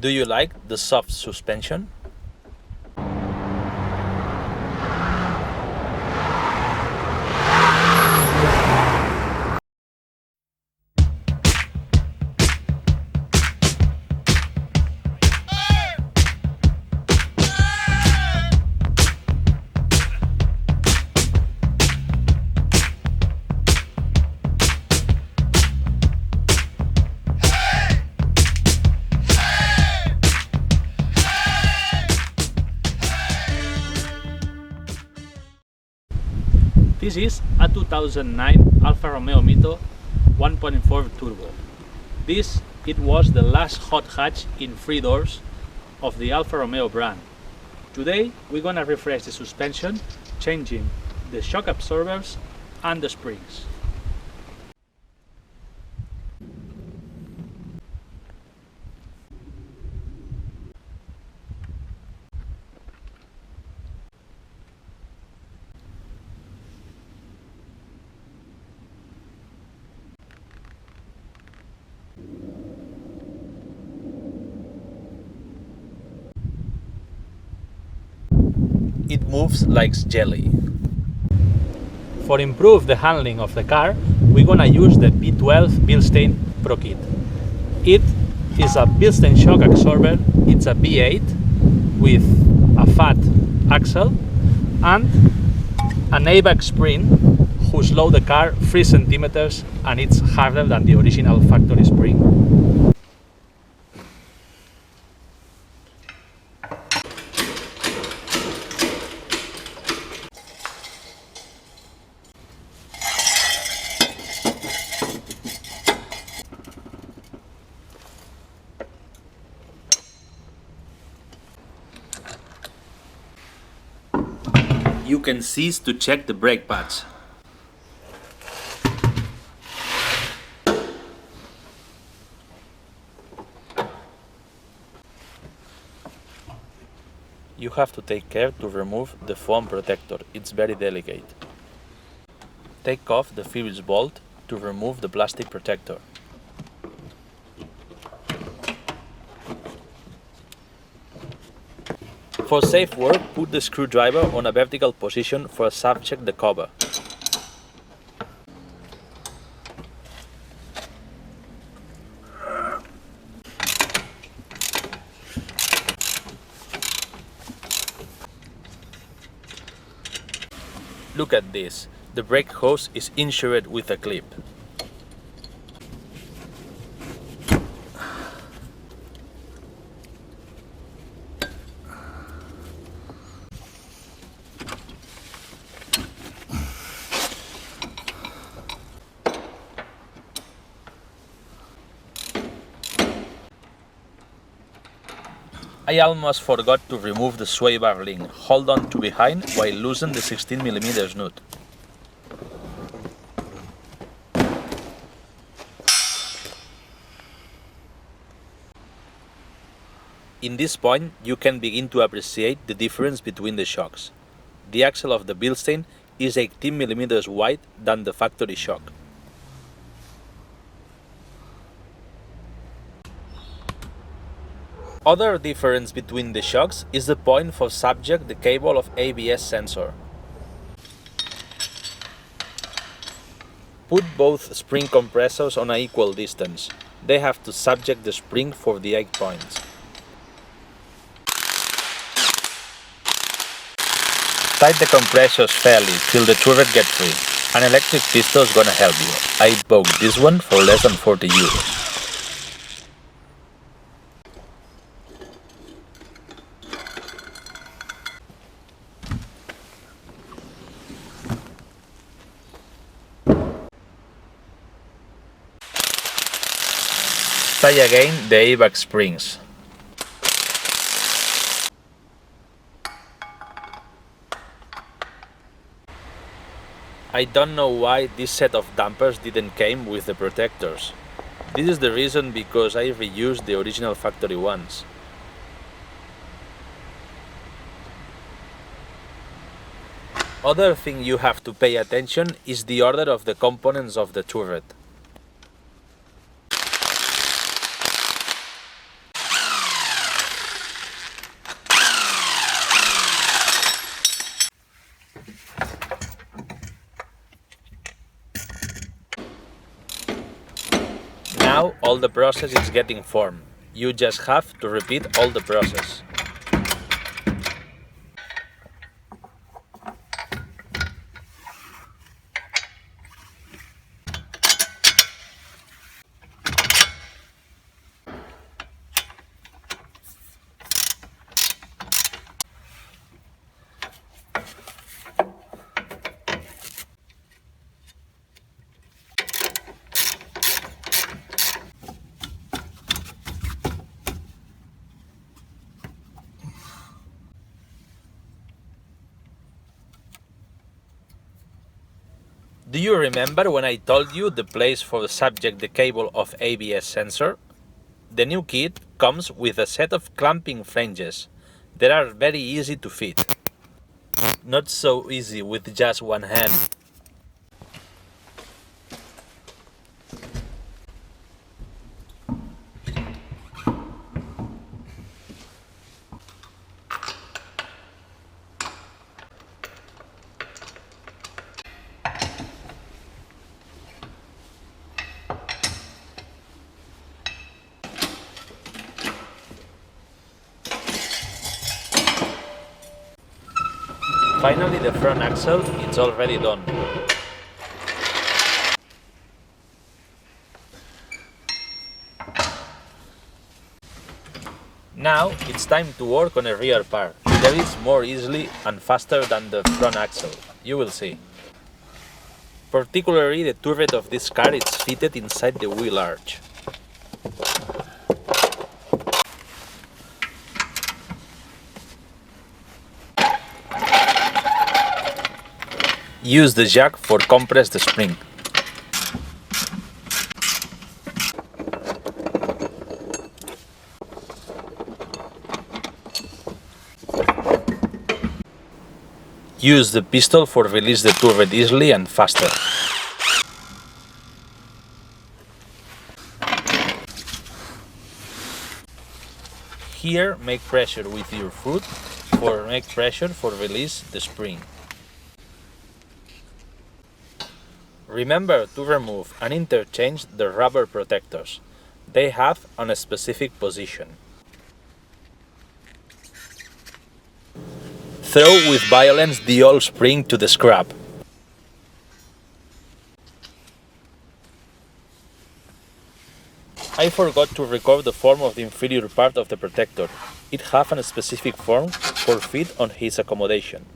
Do you like the soft suspension? This is a 2009 Alfa Romeo Mito 1.4 turbo. It was the last hot hatch in 3 doors of the Alfa Romeo brand. Today we're gonna refresh the suspension, changing the shock absorbers and the springs. It moves like jelly. For improve the handling of the car, we're gonna use the B12 Bilstein Pro Kit. It is a Bilstein shock absorber. It's a B8 with a fat axle and an Eibach spring who slow the car 3 centimeters, and it's harder than the original factory spring. You can cease to check the brake pads. You have to take care to remove the foam protector, it's very delicate. Take off the Phillips bolt to remove the plastic protector. For safe work, put the screwdriver on a vertical position for subject the cover. Look at this, the brake hose is insured with a clip. I almost forgot to remove the sway bar link. Hold on to behind while loosen the 16mm nut. In this point, you can begin to appreciate the difference between the shocks. The axle of the Bilstein is 18mm wide than the factory shock. Other difference between the shocks is the point for subject the cable of ABS sensor. Put both spring compressors on an equal distance. They have to subject the spring for the 8 points. Tight the compressors fairly till the turret gets free. An electric pistol is gonna help you. I bought this one for less than 40 euros. Tie again the Eibach springs. I don't know why this set of dampers didn't came with the protectors. This is the reason because I reused the original factory ones. Other thing you have to pay attention is the order of the components of the turret. Now all the process is getting formed. You just have to repeat all the process. Do you remember when I told you the place for the subject the cable of ABS sensor? The new kit comes with a set of clamping flanges that are very easy to fit. Not so easy with just one hand. Finally, the front axle is already done. Now it's time to work on a rear part. That is more easily and faster than the front axle. You will see. Particularly the turret of this car is fitted inside the wheel arch. Use the jack for compress the spring. Use the pistol for release the turret easily and faster. Here, make pressure with your foot for release the spring. Remember to remove and interchange the rubber protectors. They have on a specific position. Throw with violence the old spring to the scrap. I forgot to record the form of the inferior part of the protector. It has a specific form for fit on his accommodation.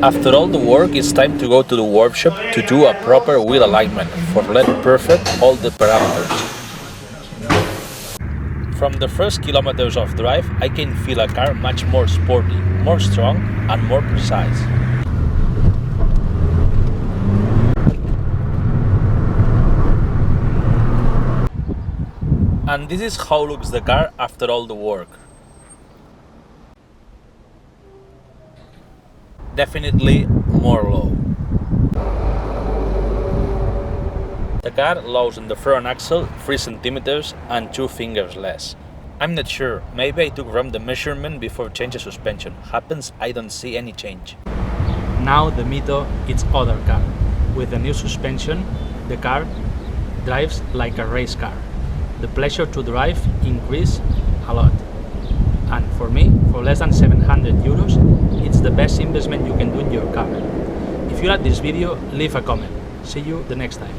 After all the work, it's time to go to the workshop to do a proper wheel alignment for let perfect all the parameters. From the first kilometers of drive, I can feel a car much more sporty, more strong and more precise. And this is how looks the car after all the work. Definitely more low. The car lows in the front axle 3 cm and 2 fingers less. I'm not sure, maybe I took wrong the measurement before change the suspension. Happens I don't see any change. Now the Mito is other car. With the new suspension, the car drives like a race car. The pleasure to drive increased a lot. And for me, for less than 700 euros, it's the best investment you can do in your car. If you like this video, leave a comment. See you the next time.